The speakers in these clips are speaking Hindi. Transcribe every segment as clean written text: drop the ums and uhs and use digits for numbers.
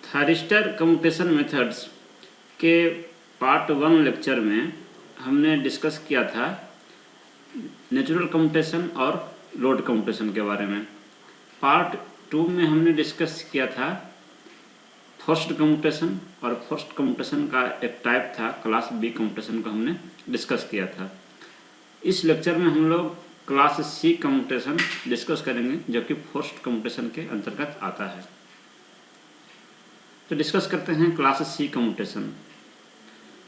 थायरिस्टर कम्यूटेशन मेथड्स के पार्ट 1 लेक्चर में हमने डिस्कस किया था नेचुरल कम्यूटेशन और लोड कम्यूटेशन के बारे में। पार्ट 2 में हमने डिस्कस किया था फोर्स्ड कम्यूटेशन, और फोर्स्ड कम्यूटेशन का एक टाइप था क्लास बी कम्यूटेशन को हमने डिस्कस किया था। इस लेक्चर में हम लोग क्लास सी कम्यूटेशन डिस्कस करेंगे, जो कि फोर्स्ड कम्यूटेशन के अंतर्गत आता है। तो डिस्कस करते हैं class C commutation.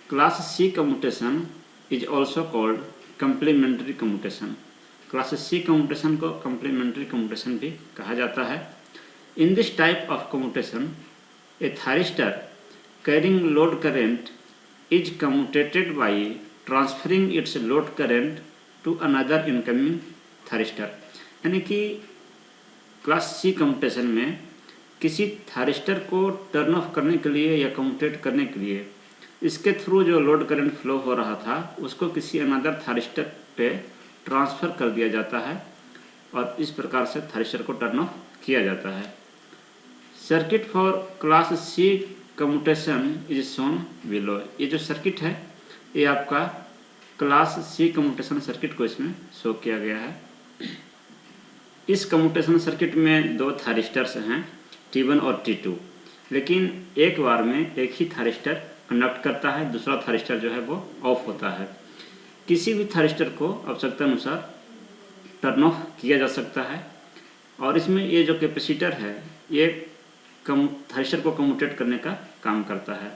Class C commutation is also called complementary commutation. Class C commutation को कम्प्लीमेंट्री कम्यूटेशन भी कहा जाता है। In this type of commutation a thyristor carrying load current is commutated by transferring its load current to another incoming thyristor. यानी कि क्लास सी कम्यूटेशन में किसी थायरिस्टर को टर्न ऑफ करने के लिए या कम्यूटेट करने के लिए इसके थ्रू जो लोड करंट फ्लो हो रहा था उसको किसी अनदर थायरिस्टर पे ट्रांसफ़र कर दिया जाता है, और इस प्रकार से थायरिस्टर को टर्न ऑफ किया जाता है। Circuit for class C commutation is shown below. ये जो सर्किट है ये आपका क्लास सी कम्यूटेशन सर्किट को इसमें शो किया गया है। इस कम्यूटेशन सर्किट में दो थायरिस्टर्स हैं, T1 और T2, लेकिन एक बार में एक ही थायरिस्टर कंडक्ट करता है, दूसरा थायरिस्टर जो है वो ऑफ होता है। किसी भी थायरिस्टर को आवश्यकता अनुसार टर्न ऑफ किया जा सकता है, और इसमें ये जो कैपेसिटर है ये थायरिस्टर को कम्यूटेट करने का काम करता है।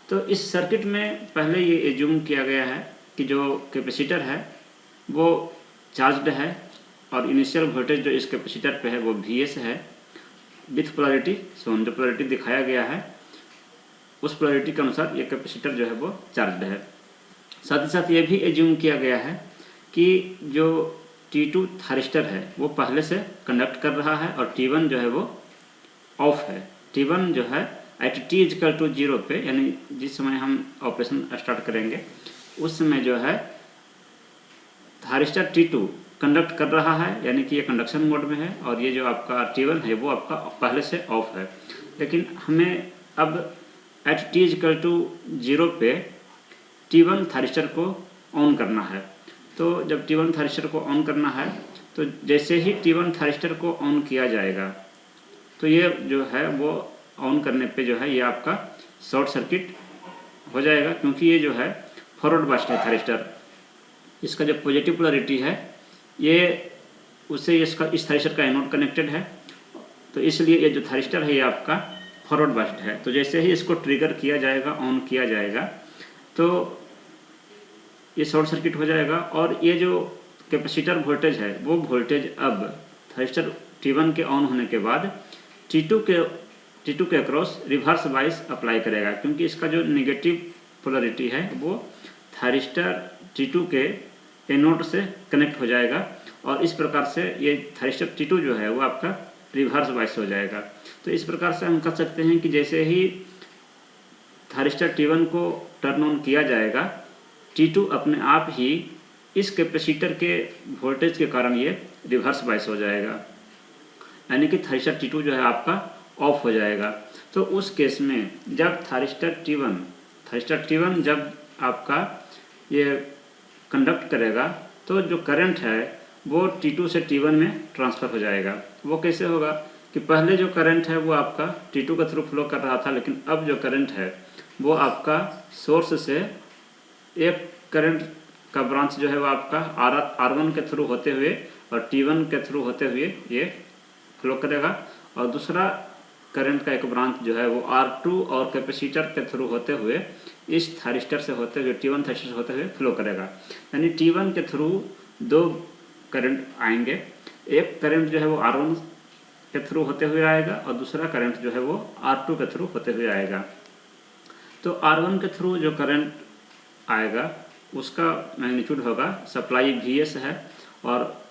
तो इस सर्किट में पहले ये एज्यूम किया गया है कि जो कैपेसिटर है वो चार्ज्ड है, और इनिशियल वोल्टेज जो इस कैपेसिटर पे है वो Vs है विथ पोलैरिटी सोन। जो पोलैरिटी दिखाया गया है उस पोलैरिटी के अनुसार ये कैपेसिटर जो है वो चार्ज्ड है। साथ ही साथ ये भी एज्यूम किया गया है कि जो T2 थायरिस्टर है वो पहले से कंडक्ट कर रहा है, और T1 जो है वो ऑफ है। T1 जो है एट t इजकल टू 0 पे, यानी जिस समय हम ऑपरेशन स्टार्ट करेंगे उस समय जो है थायरिस्टर T2 कंडक्ट कर रहा है, यानी कि ये कंडक्शन मोड में है, और ये जो आपका T1 है वो आपका पहले से ऑफ है। लेकिन हमें अब एट t इजकल टू 0 पे T1 थायरिस्टर को ऑन करना है। तो जब T1 थायरिस्टर को ऑन करना है तो जैसे ही T1 थायरिस्टर को ऑन किया जाएगा तो ये जो है वो ऑन करने पे जो है ये आपका शॉर्ट सर्किट हो जाएगा, क्योंकि ये जो है फॉरवर्ड बायस्ड है थायरिस्टर। इसका जो पॉजिटिव पोलैरिटी है ये उससे इसका इस थायरिस्टर का एनोड कनेक्टेड है, तो इसलिए ये जो थायरिस्टर है ये आपका फॉरवर्ड बायस्ड है। तो जैसे ही इसको ट्रिगर किया जाएगा, ऑन किया जाएगा, तो ये शॉर्ट सर्किट हो जाएगा, और ये जो कैपेसिटर वोल्टेज है वो वोल्टेज अब थायरिस्टर T1 के ऑन होने के बाद T2 के अक्रॉस रिवर्स बाइस अप्लाई करेगा, क्योंकि इसका जो नेगेटिव पोलैरिटी है वो थायरिस्टर T2 के एनोड से कनेक्ट हो जाएगा, और इस प्रकार से ये थायरिस्टर T2 जो है वो आपका रिवर्स बाइस हो जाएगा। तो इस प्रकार से हम कह सकते हैं कि जैसे ही थायरिस्टर T1 को टर्न ऑन किया जाएगा, T2 अपने आप ही इस कैपेसिटर के वोल्टेज के कारण ये रिवर्स बाइस हो जाएगा, यानी कि थायरिस्टर T2 जो है आपका ऑफ हो जाएगा। तो उस केस में जब थायरिस्टर T1 जब आपका ये कंडक्ट करेगा तो जो करंट है वो T2 से T1 में ट्रांसफ़र हो जाएगा। वो कैसे होगा कि पहले जो करंट है वो आपका T2 के थ्रू फ्लो कर रहा था, लेकिन अब जो करंट है वो आपका सोर्स से एक करंट का ब्रांच जो है वो आपका R1 के थ्रू होते हुए और T1 के थ्रू होते हुए ये फ्लो करेगा, और दूसरा करंट का एक ब्रांच जो है वो R2 और कैपेसिटर के थ्रू होते हुए इस थायरिस्टर से होते हुए T1 थायरिस्टर से होते हुए फ्लो करेगा। यानी T1 के थ्रू दो करंट आएंगे, एक करंट जो है वो R1 के थ्रू होते हुए आएगा, और दूसरा करंट जो है वो R2 के थ्रू होते हुए आएगा। तो R1 के थ्रू जो करंट आएगा उसका मैग्नीट्यूड होगा, सप्लाई Vs है और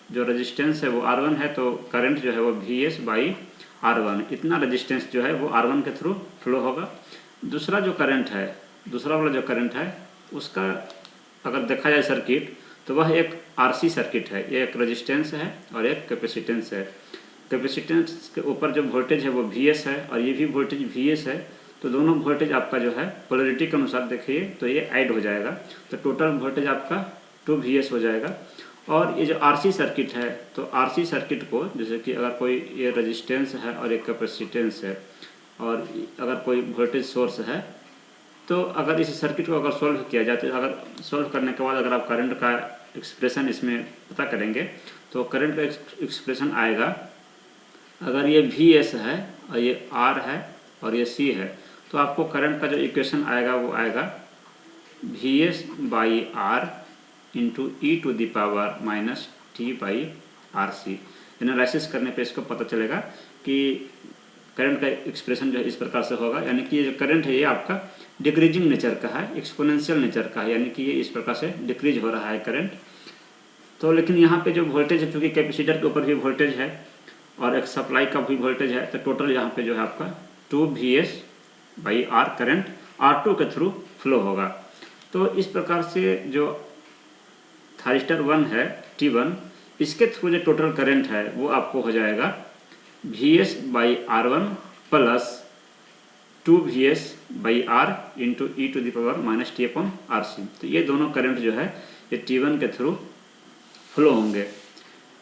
जो रेजिस्टेंस है वो R1 है, तो करंट जो है वो Vs बाई R1, इतना रेजिस्टेंस जो है वो R1 के थ्रू फ्लो होगा। दूसरा जो करंट है, दूसरा वाला जो करंट है उसका अगर देखा जाए सर्किट तो वह एक RC सर्किट है, ये एक रेजिस्टेंस है और एक कैपेसिटेंस है। कैपेसिटेंस के ऊपर जो वोल्टेज है वो Vs है और ये भी वोल्टेज Vs है, तो दोनों वोल्टेज आपका जो है पोलरिटी के अनुसार देखिए तो ये ऐड हो जाएगा, तो टोटल वोल्टेज आपका 2Vs हो जाएगा। और ये जो RC सर्किट है, तो RC सर्किट को जैसे कि अगर कोई ये रेजिस्टेंस है और एक कैपेसिटेंस है और अगर कोई वोल्टेज सोर्स है, तो अगर इस सर्किट को अगर सोल्व किया जाए तो अगर सोल्व करने के बाद अगर आप करंट का एक्सप्रेशन इसमें पता करेंगे तो करंट का एक्सप्रेशन आएगा, अगर ये Vs है और ये R है और ये C है, तो आपको करंट का जो इक्वेशन आएगा वो आएगा Vs by R into e to the power minus t by RC। Analysis करने पे इसको पता चलेगा कि करंट का एक्सप्रेशन जो है इस प्रकार से होगा, यानी कि ये जो करंट है ये आपका डिक्रीजिंग नेचर का है, एक्सपोनेंशियल नेचर का है, यानी कि ये इस प्रकार से डिक्रीज हो रहा है करंट। तो लेकिन यहाँ पे जो वोल्टेज है, चूँकि कैपेसिटर के ऊपर भी वोल्टेज है और एक सप्लाई का भी वोल्टेज है, तो टोटल यहाँ पे जो है आपका 2Vs by R current R2 के थ्रू फ्लो होगा। तो इस प्रकार से जो थारिस्टर 1 है T1, इसके थ्रू जो टोटल करंट है वो आपको हो जाएगा Vs by R1 plus 2Vs by R into e to the power minus t upon RC। तो ये दोनों करंट जो है ये T1 के थ्रू फ्लो होंगे।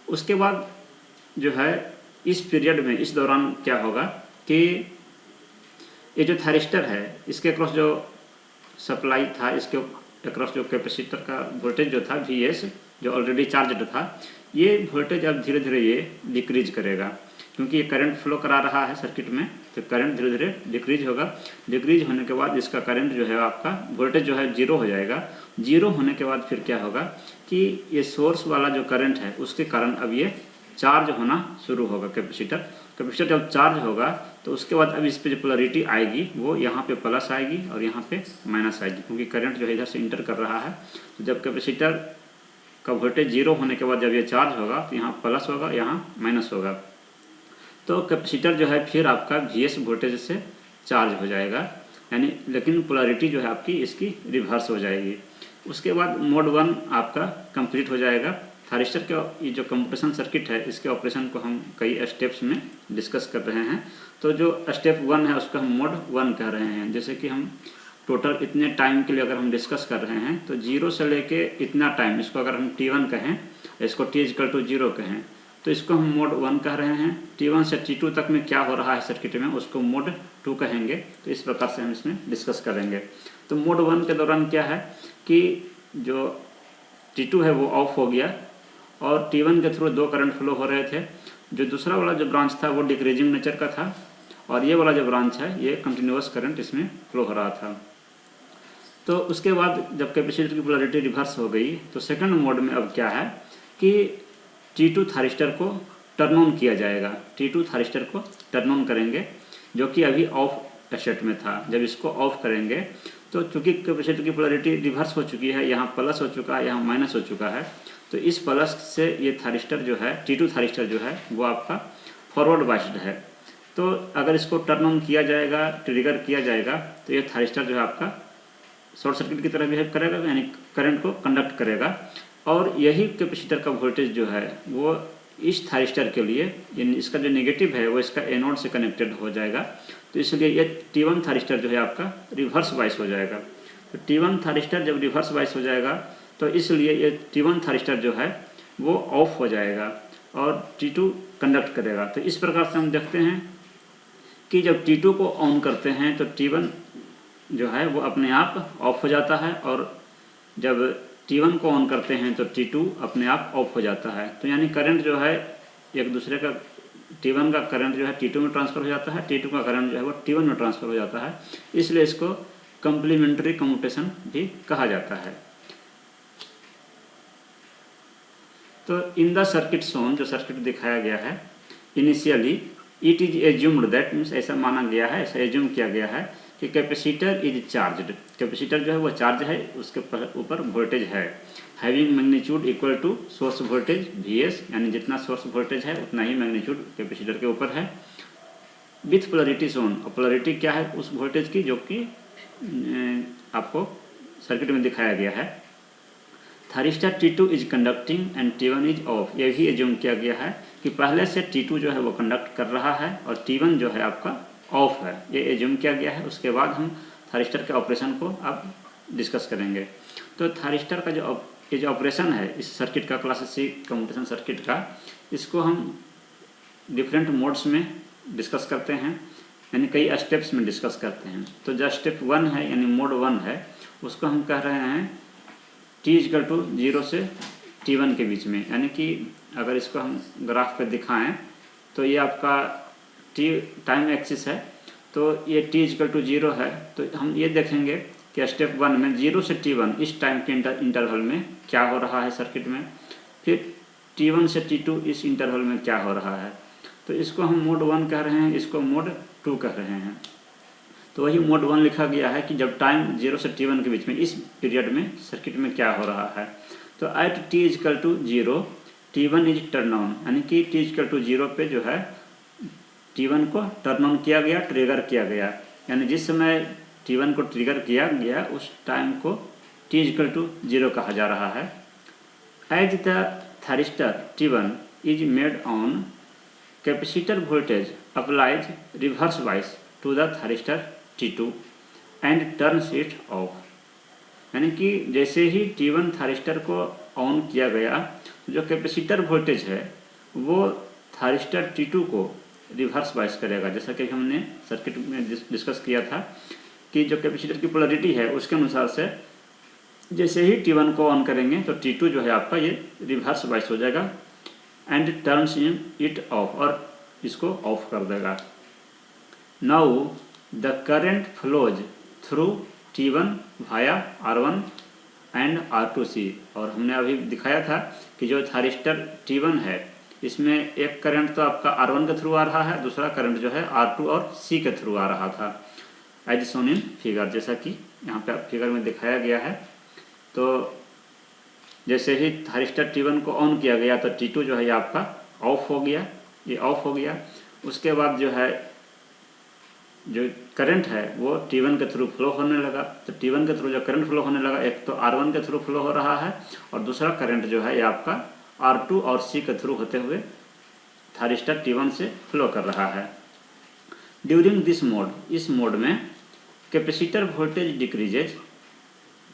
उसके बाद जो है इस पीरियड में, इस दौरान क्या होगा कि ये जो थारिस्टर है इसके अक्रॉस जो सप्लाई था, इसके अक्रॉस जो कैपेसिटर का वोल्टेज जो था Vs जो ऑलरेडी चार्जड था, ये वोल्टेज अब धीरे धीरे ये डिक्रीज करेगा, क्योंकि ये करंट फ्लो करा रहा है सर्किट में, तो करंट धीरे धीरे डिक्रीज होगा। डिक्रीज होने के बाद इसका करंट जो है आपका वोल्टेज जो है 0 हो जाएगा। 0 होने के बाद फिर क्या होगा कि ये सोर्स वाला जो करंट है उसके कारण अब ये चार्ज होना शुरू होगा कैपेसिटर जब चार्ज होगा तो उसके बाद अब इस पे जो पोलरिटी आएगी वो यहाँ पे प्लस आएगी और यहाँ पे माइनस आएगी, क्योंकि करंट जो है इधर से इंटर कर रहा है। तो जब कैपेसिटर का वोल्टेज 0 होने के बाद जब ये चार्ज होगा तो यहाँ प्लस होगा, यहाँ माइनस होगा, तो कैपेसिटर जो है फिर आपका Vs वोल्टेज से चार्ज हो जाएगा, यानी लेकिन पोलरिटी जो है आपकी इसकी रिवर्स हो जाएगी। उसके बाद मोड 1 आपका कंप्लीट हो जाएगा। थारिस्टर का ये जो कंप्यूटेशन सर्किट है इसके ऑपरेशन को हम कई स्टेप्स में डिस्कस कर रहे हैं। तो जो स्टेप 1 है उसको हम मोड 1 कह रहे हैं। जैसे कि हम टोटल इतने टाइम के लिए अगर हम डिस्कस कर रहे हैं तो 0 से लेके इतना टाइम, इसको अगर हम T1 कहें, इसको T=0 कहें, तो इसको हम मोड 1 कह रहे हैं। T1 से T2 तक में क्या हो रहा है सर्किट में उसको मोड 2 कहेंगे। तो इस प्रकार से हम इसमें डिस्कस करेंगे। तो मोड 1 के दौरान क्या है कि जो T2 है वो ऑफ हो गया और T1 के थ्रू 2 करंट फ्लो हो रहे थे। जो दूसरा वाला जो ब्रांच था वो डिक्रीजिंग नेचर का था और ये वाला जो ब्रांच है ये कंटिन्यूअस करंट इसमें फ्लो हो रहा था। तो उसके बाद जब कैपेसिटर की पोलरिटी रिवर्स हो गई तो सेकंड मोड में अब क्या है कि T2 थारिस्टर को टर्न ऑन किया जाएगा। T2 थारिस्टर को टर्न ऑन करेंगे जो कि अभी ऑफ स्टेट में था। जब इसको ऑफ करेंगे तो चूँकि कैपेसिटर की पोलरिटी रिवर्स हो चुकी है, यहाँ प्लस हो चुका है, यहाँ माइनस हो चुका है, तो इस प्लस से ये थारिस्टर जो है T2 थारिस्टर जो है वो आपका फॉरवर्ड बाइस्ड है। तो अगर इसको टर्न ऑन किया जाएगा, ट्रिगर किया जाएगा, तो ये थारिस्टर जो है आपका शॉर्ट सर्किट की तरह बिहेव करेगा, यानी करंट को कंडक्ट करेगा। और यही कैपेसिटर का वोल्टेज जो है वो इस थारिस्टर के लिए, यानी इसका जो नेगेटिव है वो इसका एनोड से कनेक्टेड हो जाएगा। तो इसलिए ये T1 थारिस्टर जो है आपका रिवर्स वाइस हो जाएगा। तो T1 थारिस्टर जब रिवर्स वाइस हो जाएगा तो इसलिए ये T1 थारिस्टर जो है वो ऑफ हो जाएगा और T2 कंडक्ट करेगा। तो इस प्रकार से हम देखते हैं कि जब T2 को ऑन करते हैं तो T1 जो है वो अपने आप ऑफ हो जाता है और जब T1 को ऑन करते हैं तो T2 अपने आप ऑफ हो जाता है। तो यानी करंट जो है एक दूसरे का, T1 का करंट जो है T2 में ट्रांसफ़र हो जाता है, T2 का करंट जो है वो T1 में ट्रांसफ़र हो जाता है। इसलिए इसको कम्प्लीमेंट्री कम्यूटेशन भी कहा जाता है। तो इन द सर्किट शोन, जो सर्किट दिखाया गया है, initially it is assumed that, means ऐसा माना गया है, ऐसा एज्यूम किया गया है कि कैपेसिटर इज चार्ज्ड। कैपेसिटर जो है वो चार्ज है, उसके ऊपर वोल्टेज है, having magnitude equal to source voltage Vs, यानी जितना सोर्स वोल्टेज है उतना ही मैग्नीट्यूड कैपेसिटर के ऊपर है, विथ पोलरिटी शोन। और पोलरिटी क्या है उस वोल्टेज की जो कि आपको सर्किट में दिखाया गया है। Thyristor T2 is conducting and T1 is of. ये भी एज्यूम किया गया है कि पहले से T2 जो है वो कंडक्ट कर रहा है और T1 जो है आपका ऑफ है, ये एज्यूम किया गया है। उसके बाद हम थारिस्टर के ऑपरेशन को अब डिस्कस करेंगे। तो थारिस्टर का जो ऑपरेशन है इस सर्किट का, क्लास C कम्यूटेशन सर्किट का, इसको हम डिफरेंट मोड्स में डिस्कस करते हैं, यानी कई स्टेप्स में डिस्कस करते हैं। तो जो स्टेप 1 है यानी मोड 1 है, उसको हम कह रहे हैं t=0 से t1 के बीच में। यानी कि अगर इसको हम ग्राफ पे दिखाएं तो ये आपका t टाइम एक्सिस है, तो ये t=0 है। तो हम ये देखेंगे कि स्टेप 1 में 0 से t1 इस टाइम के इंटरवल में क्या हो रहा है सर्किट में, फिर t1 से t2 इस इंटरवल में क्या हो रहा है। तो इसको हम मोड 1 कह रहे हैं, इसको मोड 2 कह रहे हैं। तो वही मोड 1 लिखा गया है कि जब टाइम 0 से t1 के बीच में इस पीरियड में सर्किट में क्या हो रहा है। तो eight t=0 t1 is turn on, यानी कि t=0 पे जो है t1 को टर्न ऑन किया गया, ट्रिगर किया गया। यानी जिस समय t1 को ट्रिगर किया गया उस टाइम को t=0 कहा जा रहा है। As the thyristor T1 is made on, capacitor voltage applies reverse wise to the thyristor T2 and turns it off. यानी कि जैसे ही T1 थारिस्टर को ऑन किया गया, जो कैपेसिटर वोल्टेज है वो थारिस्टर T2 को रिवर्स वाइज करेगा। जैसा कि हमने सर्किट में डिस्कस किया था कि जो कैपेसिटर की पोलरिटी है उसके अनुसार से जैसे ही T1 को ऑन करेंगे तो T2 जो है आपका ये रिवर्स वाइज हो जाएगा एंड टर्न्स इट ऑफ, और इसको ऑफ कर देगा। Now the current flows through T1 via R1 and R2C। और हमने अभी दिखाया था कि जो थारिस्टर T1 है इसमें एक करंट तो आपका R1 के थ्रू आ रहा है, दूसरा करंट जो है R2 और C के थ्रू आ रहा था, एज सोन इन फिगर, जैसा कि यहाँ पे फिगर में दिखाया गया है। तो जैसे ही थारिस्टर T1 को ऑन किया गया तो T2 जो है ये आपका ऑफ हो गया, ये ऑफ हो गया। उसके बाद जो है जो करंट है वो T1 के थ्रू फ्लो होने लगा। तो T1 के थ्रू जो करंट फ्लो होने लगा, एक तो R1 के थ्रू फ्लो हो रहा है और दूसरा करंट जो है ये आपका R2 और C के थ्रू होते हुए थारिस्टर T1 से फ्लो कर रहा है। ड्यूरिंग दिस मोड, इस मोड में कैपेसिटर वोल्टेज डिक्रीजेज,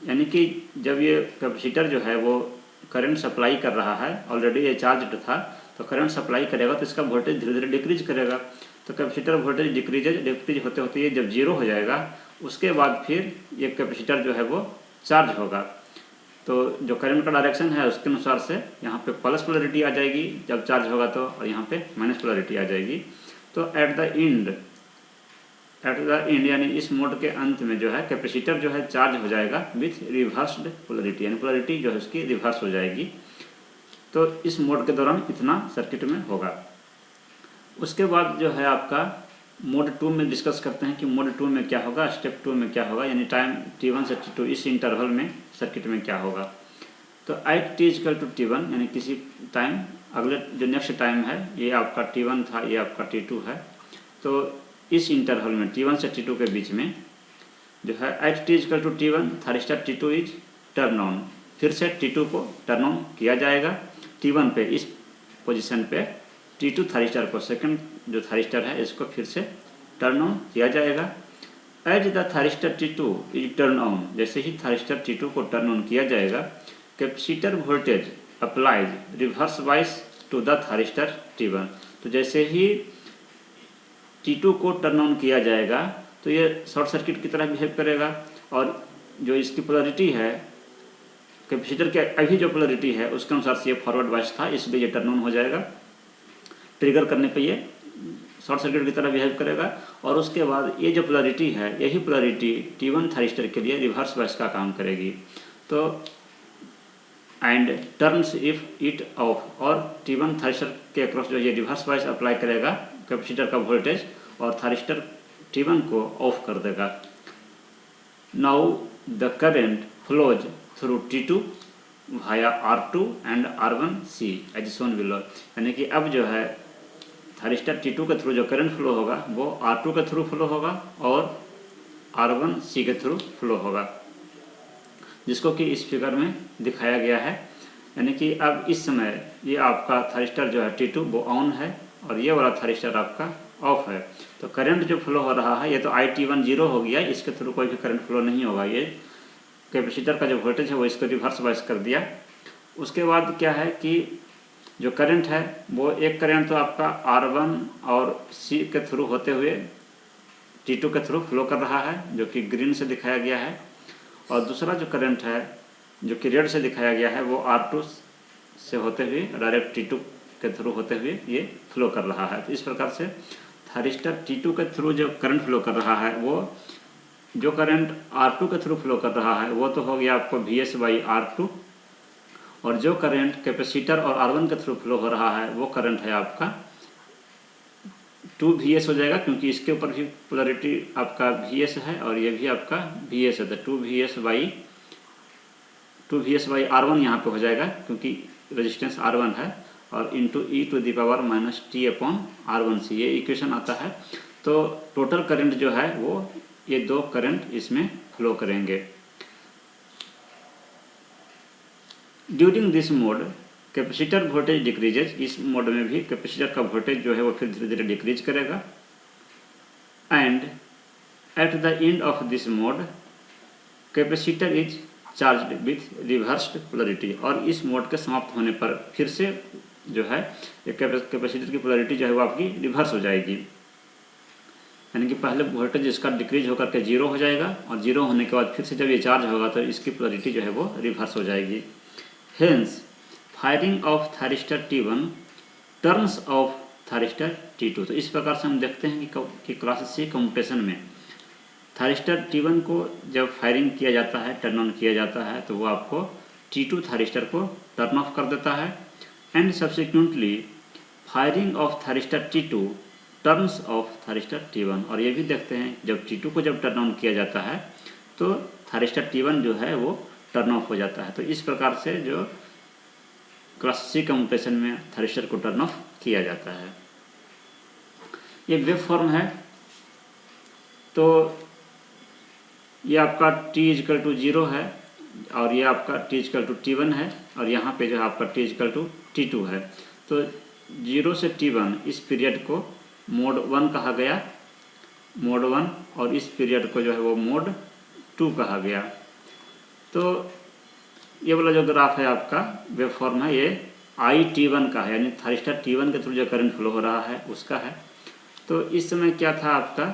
यानी कि जब ये कैपेसिटर जो है वो करंट सप्लाई कर रहा है, ऑलरेडी ये चार्ज था, तो करंट सप्लाई करेगा तो इसका वोल्टेज धीरे धीरे डिक्रीज करेगा। तो कैपेसिटर वोल्टेज डिक्रीज होते होते ये जब 0 हो जाएगा उसके बाद फिर ये कैपेसिटर जो है वो चार्ज होगा। तो जो करंट का डायरेक्शन है उसके अनुसार से यहाँ पे प्लस पोलरिटी आ जाएगी जब चार्ज होगा तो, और यहाँ पे माइनस पोलरिटी आ जाएगी। तो एट द एंड यानी इस मोड के अंत में जो है कैपेसिटर जो है चार्ज हो जाएगा विथ रिवर्स्ड पोलरिटी, यानी पोलरिटी जो है उसकी रिवर्स हो जाएगी। तो इस मोड के दौरान इतना सर्किट में होगा। उसके बाद जो है आपका मोड 2 में डिस्कस करते हैं कि मोड 2 में क्या होगा, स्टेप 2 में क्या होगा, यानी टाइम T1 से T2 इस इंटरवल में सर्किट में क्या होगा। तो एट t=T1 यानी किसी टाइम अगले जो नेक्स्ट टाइम है, ये आपका T1 था, ये आपका T2 है। तो इस इंटरवल में T1 से T2 के बीच में जो है at t=T1 thyristor T2 is turn on, फिर से T2 को टर्न ऑन किया जाएगा। T1 पे इस पोजीशन पे T2 थारिस्टर को, सेकंड जो थारिस्टर है इसको फिर से टर्न ऑन किया जाएगा। As the thyristor T2 is turn on, जैसे ही थारिस्टर T2 को टर्न ऑन किया जाएगा capacitor voltage applies reverse wise to the thyristor T1। तो जैसे ही T2 को टर्न ऑन किया जाएगा तो ये शॉर्ट सर्किट की तरह बिहेव करेगा, और जो इसकी पोलरिटी है कैपेसिटर के अभी जो पोलरिटी है उसके अनुसार से ये फॉरवर्ड वाइज था, इसलिए ये टर्न ऑन हो जाएगा। ट्रिगर करने पे ये शॉर्ट सर्किट की तरह बिहेव करेगा, और उसके बाद ये जो पोलरिटी है यही पोलरिटी T1 थारिस्टर के लिए रिवर्स वाइज का काम करेगी। तो and turns if it off, और T1 थारिस्टर के अक्रॉस जो ये रिवर्स वाइज अप्लाई करेगा कैपेसिटर का वोल्टेज और थारिस्टर T1 को ऑफ कर देगा। Now the current flows through T2 via R2 and R1C as shown below, यानी कि अब जो है थारिस्टर T2 के थ्रू जो करंट फ्लो होगा वो R2 के थ्रू फ्लो होगा और R1C के थ्रू फ्लो होगा। जिसको कि इस फिगर में दिखाया गया है। यानी कि अब इस समय ये आपका थारिस्टर जो है T2 वो ऑन है और ये वाला थारिस्टर आपका ऑफ है। तो करंट जो फ्लो हो रहा है ये तो IT1 0 हो गया, इसके थ्रू कोई भी करंट फ्लो नहीं होगा। ये कैपेसिटर का जो वोल्टेज है वो इसको रिवर्स वाइस कर दिया। उसके बाद क्या है कि जो करंट है वो एक करंट तो आपका R1 और C के थ्रू होते हुए T2 के थ्रू फ्लो कर रहा है, जो कि ग्रीन से दिखाया गया है, और दूसरा जो करंट है जो कि रेड से दिखाया गया है वो R2 से होते हुए डायरेक्ट T2 के थ्रू होते हुए ये फ्लो कर रहा है। तो इस प्रकार से थारिस्टर T2 के थ्रू जो करंट फ्लो कर रहा है वो जो करंट R2 के थ्रू फ्लो कर रहा है वो तो हो गया आपको VS/R2, और जो करंट कैपेसिटर और R1 के थ्रू फ्लो हो रहा है वो करंट है आपका 2VS हो जाएगा, क्योंकि इसके ऊपर भी पोलरिटी आपका VS है और ये भी आपका VS है। तो 2VS/R1 यहाँ पे हो जाएगा, क्योंकि रेजिस्टेंस R1 है, और इंटू e⁻⁻t/R1c ये इक्वेशन आता है। तो टोटल करंट जो है वो ये दो करंट इसमें फ्लो करेंगे। During this mode capacitor voltage decreases, इस मोड में भी कैपेसिटर का वोल्टेज जो है वो फिर धीरे धीरे डिक्रीज करेगा। And at the end of this mode capacitor is charged with reversed polarity, और इस मोड के समाप्त होने पर फिर से जो है कैपेसिटर की पोलरिटी जो है वो आपकी रिवर्स हो जाएगी। यानी कि पहले वोल्टेज इसका डिक्रीज होकर के 0 हो जाएगा, और 0 होने के बाद फिर से जब ये चार्ज होगा तो इसकी पोलरिटी जो है वो रिवर्स हो जाएगी। Hence firing of thyristor T1 turns of thyristor T2। तो इस प्रकार से हम देखते हैं कि क्लास C कम्यूटेशन में थारिस्टर T1 को जब फायरिंग किया जाता है, टर्न ऑन किया जाता है, तो वो आपको T2 थारिस्टर को टर्न ऑफ कर देता है। And subsequently firing of thyristor T2 turns of thyristor T1। और ये भी देखते हैं जब T2 को जब टर्न ऑन किया जाता है तो थारिस्टर T1 जो है वो टर्न ऑफ हो जाता है। तो इस प्रकार से जो क्लास C कम्यूटेशन में थारिस्टर को टर्न ऑफ किया जाता है। ये वेव फॉर्म है। तो ये आपका T=0 है, और ये आपका T=T1 है, और यहाँ पे जो है आपका T=T2 है। तो 0 से T1 इस पीरियड को मोड 1 कहा गया, मोड 1, और इस पीरियड को जो है वो मोड 2 कहा गया। तो ये वाला जो ग्राफ है आपका वेव फॉर्म है, ये IT1 का है, यानी थारिस्टर T1 के थ्रू जो करंट फ्लो हो रहा है उसका है। तो इस समय क्या था आपका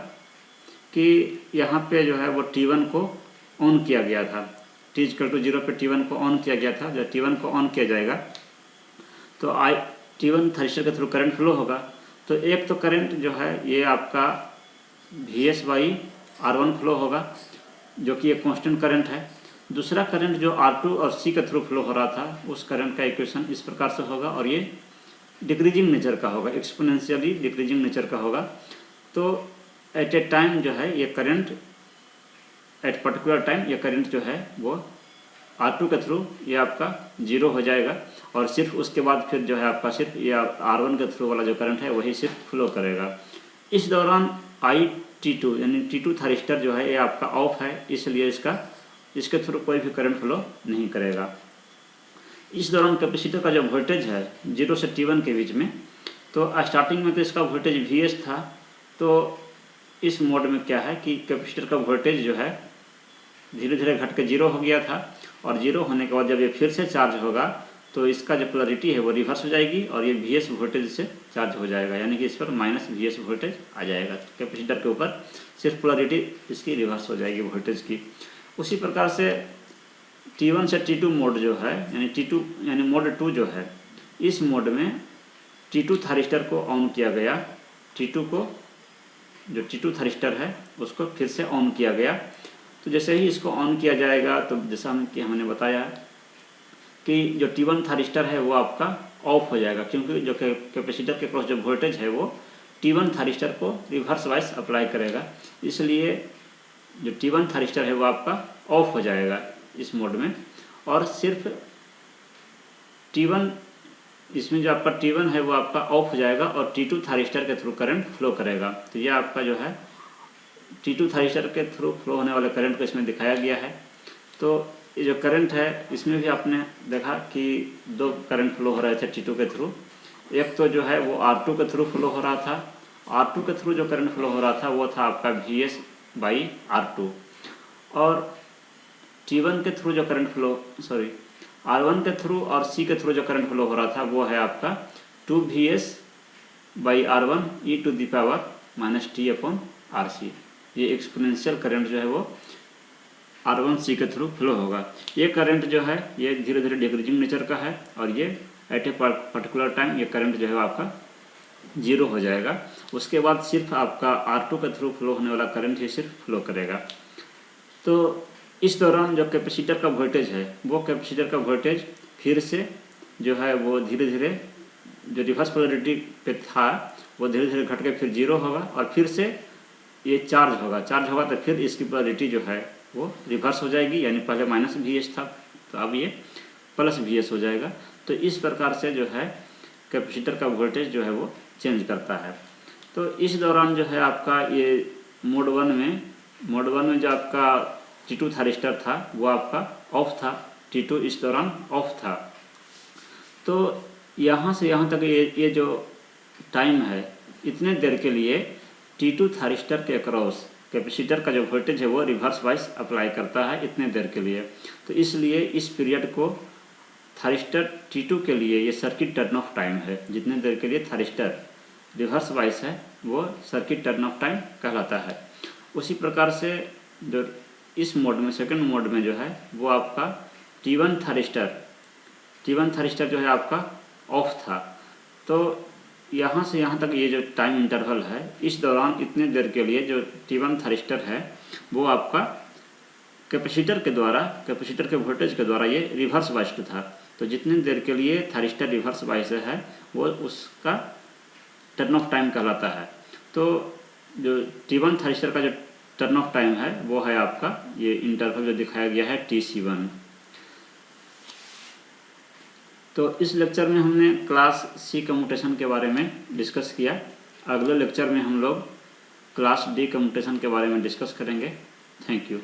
कि यहाँ पे जो है वो T1 को ऑन किया गया था, T=0 पे T1 को ऑन किया गया था। जब T1 को ऑन किया जाएगा तो T1 थारिस्टर के थ्रू करंट फ्लो होगा। तो एक तो करंट जो है ये आपका VS/R1 फ्लो होगा, जो कि एक कांस्टेंट करंट है। दूसरा करंट जो R2 और C के थ्रू फ्लो हो रहा था उस करंट का इक्वेशन इस प्रकार से होगा, और ये डिक्रीजिंग नेचर का होगा, एक्सपोनेंशियली डिक्रीजिंग नेचर का होगा। तो एट ए टाइम जो है ये करंट, एट पर्टिकुलर टाइम ये करंट जो है वो R2 के थ्रू ये आपका 0 हो जाएगा, और सिर्फ उसके बाद फिर जो है आपका सिर्फ ये R1 के थ्रू वाला जो करंट है वही सिर्फ फ्लो करेगा। इस दौरान IT2 यानी T2 थारिस्टर जो है ये आपका ऑफ है, इसलिए इसके थ्रू कोई भी करंट फ्लो नहीं करेगा। इस दौरान कैपेसिटर का जो वोल्टेज है 0 से T1 के बीच में, तो स्टार्टिंग में तो इसका वोल्टेज VS था। तो इस मोड में क्या है कि कैपेसिटर का वोल्टेज जो है धीरे धीरे घट के 0 हो गया था, और 0 होने के बाद जब ये फिर से चार्ज होगा तो इसका जो पोलरिटी है वो रिवर्स हो जाएगी, और ये VS वोल्टेज से चार्ज हो जाएगा, यानी कि इस पर -VS वोल्टेज आ जाएगा। कैपेसिटर के ऊपर सिर्फ पोलरिटी इसकी रिवर्स हो जाएगी वोल्टेज की। उसी प्रकार से T1 से T2 मोड जो है, यानी मोड 2 जो है, इस मोड में T2 थारिस्टर को ऑन किया गया, T2 को जो T2 थारिस्टर है उसको फिर से ऑन किया गया। तो जैसे ही इसको ऑन किया जाएगा तो जैसा कि हमने बताया कि जो T1 थारिस्टर है वो आपका ऑफ हो जाएगा, क्योंकि जो कैपेसिटर के क्रॉस जो वोल्टेज है वो T1 थारिस्टर को रिवर्स वाइज अप्लाई करेगा, इसलिए जो T1 थारिस्टर है वो आपका ऑफ हो जाएगा इस मोड में, और सिर्फ T1 इसमें जो आपका T1 है वो आपका ऑफ हो जाएगा और T2 थारिस्टर के थ्रू करंट फ्लो करेगा। तो यह आपका जो है T2 थारिस्टर के थ्रू फ्लो होने वाले करंट को इसमें दिखाया गया है। तो ये जो करंट है इसमें भी आपने देखा कि दो करंट फ्लो हो रहे थे T2 के थ्रू। एक तो जो है वो R2 के थ्रू फ्लो हो रहा था, R2 के थ्रू जो करंट फ्लो हो रहा था वो था आपका VS/R2, और T1 के थ्रू जो करंट फ्लो R1 के थ्रू और C के थ्रू जो करंट फ्लो हो रहा था वो है आपका 2VS/R1 e⁻t/RC। ये एक्सपोनेंशियल करंट जो है वो R1C के थ्रू फ्लो होगा। ये करंट जो है ये धीरे धीरे डिक्रीजिंग नेचर का है, और ये एट ए पर्टिकुलर टाइम ये करंट जो है आपका 0 हो जाएगा। उसके बाद सिर्फ आपका R2 के थ्रू फ्लो होने वाला करंट ही सिर्फ फ्लो करेगा। तो इस दौरान जो कैपेसिटर का वोल्टेज है वो कैपेसिटर का वोल्टेज फिर से जो है वो धीरे धीरे जो रिवर्स पोलैरिटी पे था वो धीरे धीरे घट के फिर 0 होगा, और फिर से ये चार्ज होगा तो फिर इसकी पोलैरिटी जो है वो रिवर्स हो जाएगी, यानी पहले -VS था तो अब ये +VS हो जाएगा। तो इस प्रकार से जो है कैपेसिटर का वोल्टेज जो है वो चेंज करता है। तो इस दौरान जो है आपका ये मोड वन में जो आपका T2 थारिस्टर था वो आपका ऑफ था, T2 इस दौरान ऑफ था। तो यहाँ से यहाँ तक ये जो टाइम है इतने देर के लिए T2 थारिस्टर के अक्रॉस कैपेसिटर का जो वोल्टेज है वो रिवर्स वाइज अप्लाई करता है इतने देर के लिए। तो इसलिए इस पीरियड को थारिस्टर T2 के लिए ये सर्किट टर्न ऑफ टाइम है। जितने देर के लिए थारिस्टर रिवर्स वाइज है वो सर्किट टर्न ऑफ टाइम कहलाता है। उसी प्रकार से जो इस मोड में सेकंड मोड में जो है वो आपका T1 थारिस्टर जो है आपका ऑफ था। तो यहाँ से यहाँ तक ये जो टाइम इंटरवल है इस दौरान इतने देर के लिए जो T1 थारिस्टर है वो आपका कैपेसिटर के वोल्टेज के द्वारा ये रिवर्स वाइज्ड था। तो जितने देर के लिए थारिस्टर रिवर्स वाइज है वो उसका टर्न ऑफ टाइम कहलाता है। तो जो T1 थारिस्टर का जो टर्न ऑफ टाइम है वो है आपका ये इंटरवल जो दिखाया गया है TC1। तो इस लेक्चर में हमने क्लास C कम्यूटेशन के बारे में डिस्कस किया। अगले लेक्चर में हम लोग क्लास D कम्यूटेशन के बारे में डिस्कस करेंगे। Thank you.